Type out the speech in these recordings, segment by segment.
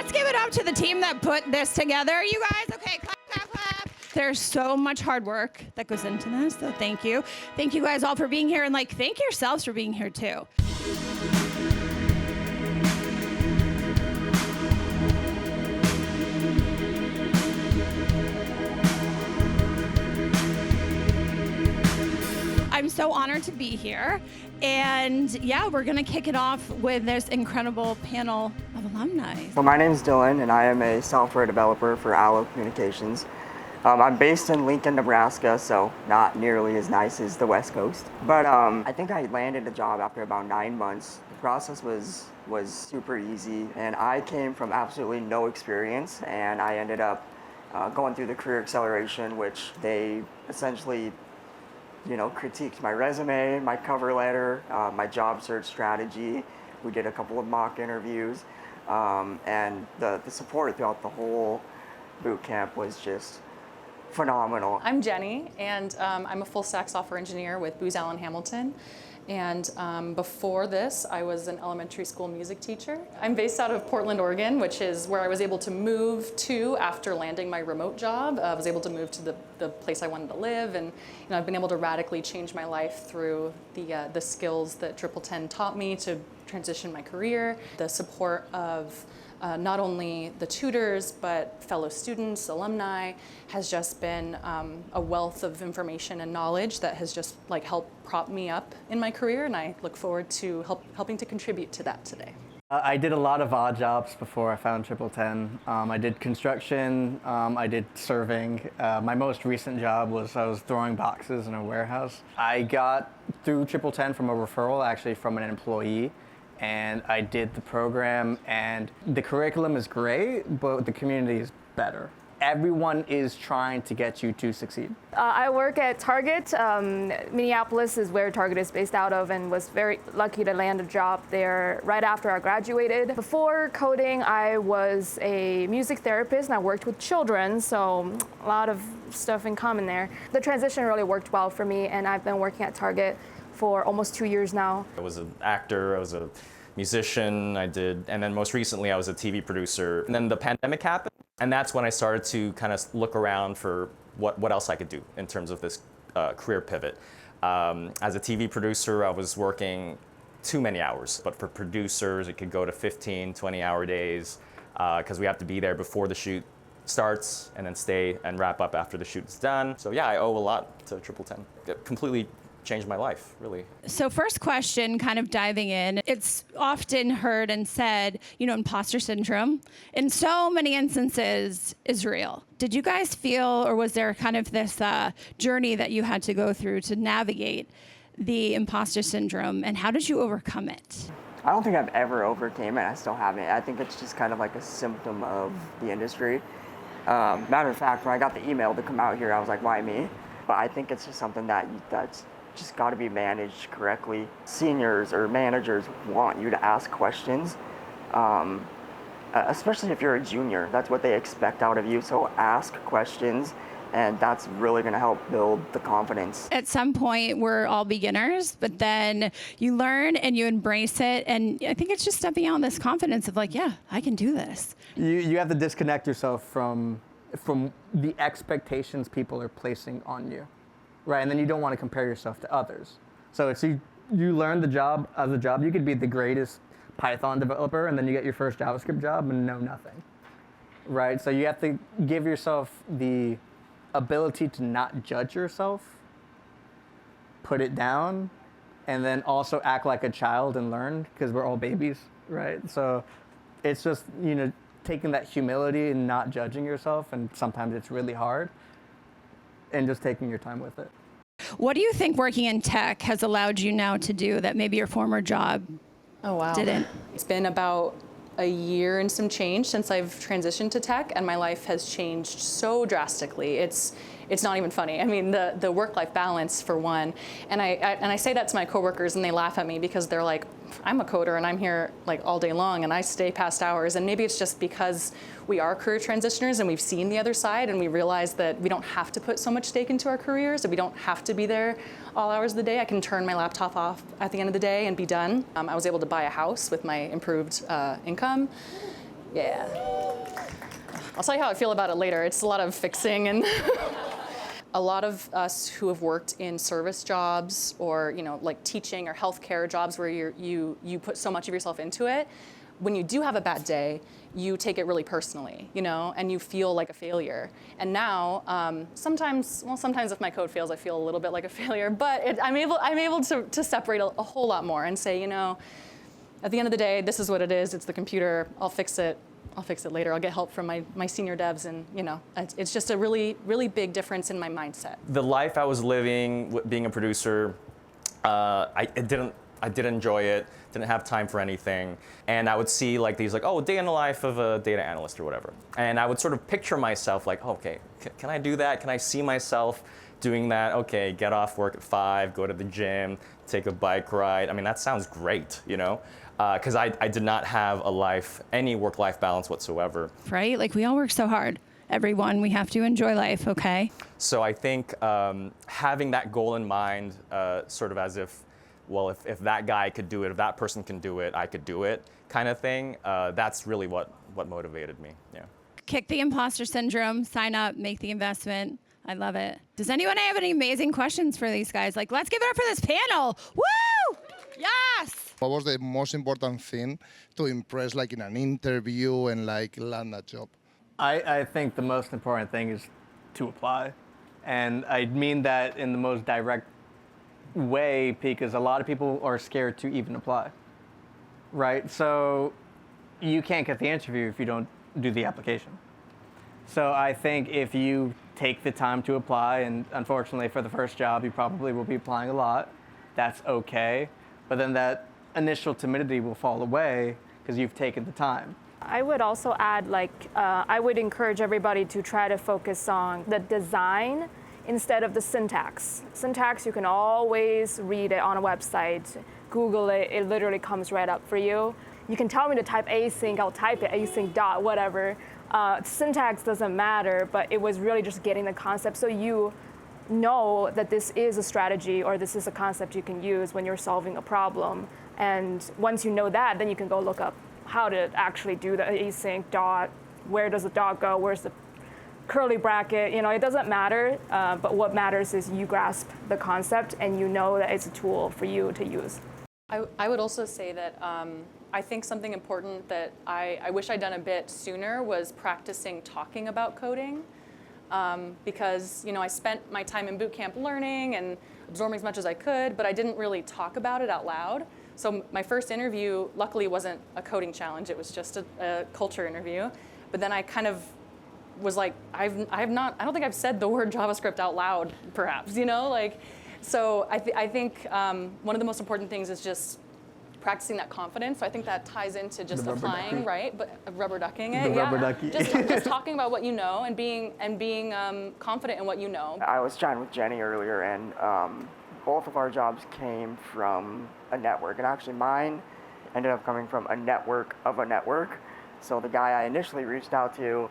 Let's give it up to the team that put this together. You guys, okay, clap, clap, clap. There's so much hard work that goes into this, so thank you. Thank you guys all for being here, and thank yourselves for being here too. I'm so honored to be here. And yeah, we're gonna kick it off with this incredible panel of alumni. So my name is Dylan, and I am a software developer for Alumni Communications. I'm based in Lincoln, Nebraska, so not nearly as nice as the West Coast. But I think I landed a job after about 9 months. The process was super easy, and I came from absolutely no experience, and I ended up going through the career acceleration, which they essentially critiqued my resume, my cover letter, my job search strategy. We did a couple of mock interviews, and the support throughout the whole boot camp was just phenomenal. I'm Jenny, and I'm a full stack software engineer with Booz Allen Hamilton. And before this, I was an elementary school music teacher. I'm based out of Portland, Oregon, which is where I was able to move to after landing my remote job. I was able to move to the place I wanted to live, and I've been able to radically change my life through the skills that TripleTen taught me to transition my career, the support of not only the tutors, but fellow students, alumni, has just been a wealth of information and knowledge that has just helped prop me up in my career, and I look forward to helping to contribute to that today. I did a lot of odd jobs before I found TripleTen. I did construction, I did serving. My most recent job was I was throwing boxes in a warehouse. I got through TripleTen from a referral, actually from an employee. And I did the program, and the curriculum is great, but the community is better. Everyone is trying to get you to succeed. I work at Target. Minneapolis is where Target is based out of, and was very lucky to land a job there right after I graduated. Before coding, I was a music therapist, and I worked with children, so a lot of stuff in common there. The transition really worked well for me, and I've been working at Target for almost 2 years now. I was an actor, I was a musician, and then most recently I was a TV producer. And then the pandemic happened, and that's when I started to kind of look around for what else I could do in terms of this career pivot. As a TV producer, I was working too many hours, but for producers, it could go to 15, 20-hour days, because we have to be there before the shoot starts and then stay and wrap up after the shoot's done. So yeah, I owe a lot to TripleTen. It completely changed my life, really. So first question, kind of diving in, it's often heard and said, imposter syndrome in so many instances is real. Did you guys feel, or was there kind of this journey that you had to go through to navigate the imposter syndrome, and how did you overcome it? I don't think I've ever overcame it. I still haven't. I think it's just kind of like a symptom of the industry. Matter of fact, when I got the email to come out here, I was like, why me? But I think it's just something that's just got to be managed correctly. Seniors or managers want you to ask questions, especially if you're a junior. That's what they expect out of you. So ask questions, and that's really going to help build the confidence. At some point, we're all beginners, but then you learn and you embrace it. And I think it's just stepping out in this confidence of yeah, I can do this. You have to disconnect yourself from the expectations people are placing on you. Right, and then you don't want to compare yourself to others. So it's you learn the job as a job. You could be the greatest Python developer, and then you get your first JavaScript job and know nothing. Right, so you have to give yourself the ability to not judge yourself, put it down, and then also act like a child and learn, because we're all babies, right? So it's just, taking that humility and not judging yourself, and sometimes it's really hard, and just taking your time with it. What do you think working in tech has allowed you now to do that maybe your former job didn't? It's been about a year and some change since I've transitioned to tech, and my life has changed so drastically. It's not even funny. I mean, the work-life balance, for one, and I say that to my coworkers, and they laugh at me because they're like, I'm a coder and I'm here all day long and I stay past hours. And maybe it's just because we are career transitioners and we've seen the other side, and we realize that we don't have to put so much stake into our careers, that we don't have to be there all hours of the day. I can turn my laptop off at the end of the day and be done. I was able to buy a house with my improved income. Yeah. I'll tell you how I feel about it later. It's a lot of fixing and a lot of us who have worked in service jobs or like teaching or healthcare jobs where you put so much of yourself into it, when you do have a bad day, you take it really personally, and you feel like a failure. And now, sometimes if my code fails, I feel a little bit like a failure, but I'm able to separate a whole lot more and say, at the end of the day, this is what it is. It's the computer. I'll fix it later. I'll get help from my senior devs, and it's just a really, really big difference in my mindset. The life I was living, being a producer, I didn't enjoy it. Didn't have time for anything, and I would see like these day in the life of a data analyst or whatever, and I would sort of picture myself like, okay, can I do that? Can I see myself doing that? Okay, get off work at 5, go to the gym, take a bike ride. I mean, that sounds great, because I did not have any work-life balance whatsoever. Right? Like we all work so hard. Everyone, we have to enjoy life, okay? So I think having that goal in mind, sort of as if, well, if that guy could do it, if that person can do it, I could do it, kind of thing. That's really what motivated me. Yeah. Kick the imposter syndrome, sign up, make the investment. I love it. Does anyone have any amazing questions for these guys? Like, let's give it up for this panel. Woo! Yes! What was the most important thing to impress in an interview and land a job? I think the most important thing is to apply. And I mean that in the most direct way because a lot of people are scared to even apply, right? So you can't get the interview if you don't do the application. So I think if you take the time to apply, and unfortunately for the first job, you probably will be applying a lot, that's okay. But then that initial timidity will fall away because you've taken the time. I would also add, I would encourage everybody to try to focus on the design instead of the syntax. Syntax, you can always read it on a website, Google it, it literally comes right up for you. You can tell me to type async, I'll type it, async dot, whatever. Syntax doesn't matter, but it was really just getting the concept so you know that this is a strategy or this is a concept you can use when you're solving a problem. And once you know that, then you can go look up how to actually do the async dot, where does the dot go, where's the curly bracket, it doesn't matter, but what matters is you grasp the concept and you know that it's a tool for you to use. I would also say that I think something important that I wish I'd done a bit sooner was practicing talking about coding. Because I spent my time in boot camp learning and absorbing as much as I could, but I didn't really talk about it out loud. So my first interview, luckily, wasn't a coding challenge. It was just a culture interview. But then I kind of was like, I don't think I've said the word JavaScript out loud, perhaps, So I think one of the most important things is just practicing that confidence. So I think that ties into just applying, right? But rubber ducking it. Rubber ducky. Just talking about what you know and being confident in what you know. I was chatting with Jenny earlier, and both of our jobs came from a network, and actually mine ended up coming from a network of a network. So the guy I initially reached out to,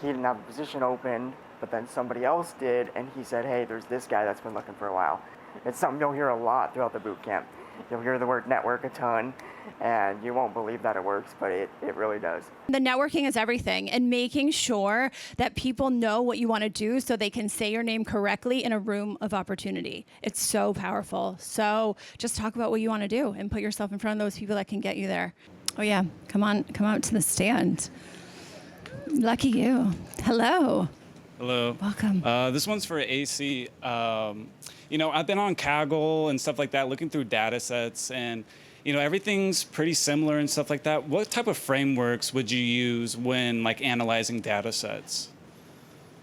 he didn't have a position open, but then somebody else did, and he said, hey, there's this guy that's been looking for a while. It's something you'll hear a lot throughout the boot camp. You'll hear the word network a ton, and you won't believe that it works, but it really does. The networking is everything, and making sure that people know what you want to do so they can say your name correctly in a room of opportunity. It's so powerful. So just talk about what you want to do and put yourself in front of those people that can get you there. Oh yeah, come out to the stand. Lucky you. Hello. Hello. Welcome. This one's for AC. I've been on Kaggle and stuff like that, looking through data sets, and everything's pretty similar and stuff like that. What type of frameworks would you use when analyzing data sets?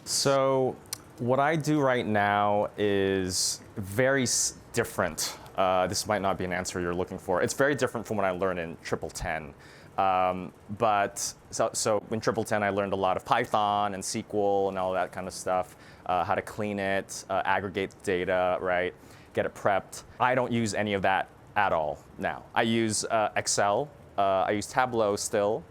So what I do right now is very different. This might not be an answer you're looking for. It's very different from what I learned in TripleTen. But in TripleTen, I learned a lot of Python and SQL and all that kind of stuff, how to clean it, aggregate data, right, get it prepped. I don't use any of that at all now. I use Excel, I use Tableau still,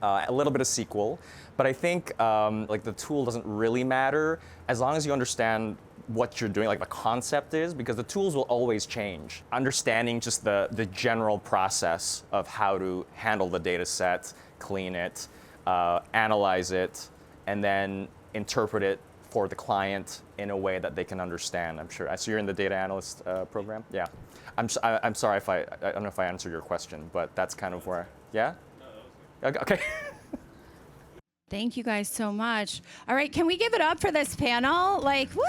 a little bit of SQL, but I think the tool doesn't really matter as long as you understand what you're doing, like the concept is, because the tools will always change. Understanding just the general process of how to handle the data set, clean it, analyze it, and then interpret it for the client in a way that they can understand, I'm sure. So you're in the data analyst program? Yeah. I'm sorry if I don't know if I answered your question, but that's kind of where, yeah? Okay. Thank you guys so much. All right, can we give it up for this panel? Like, woo!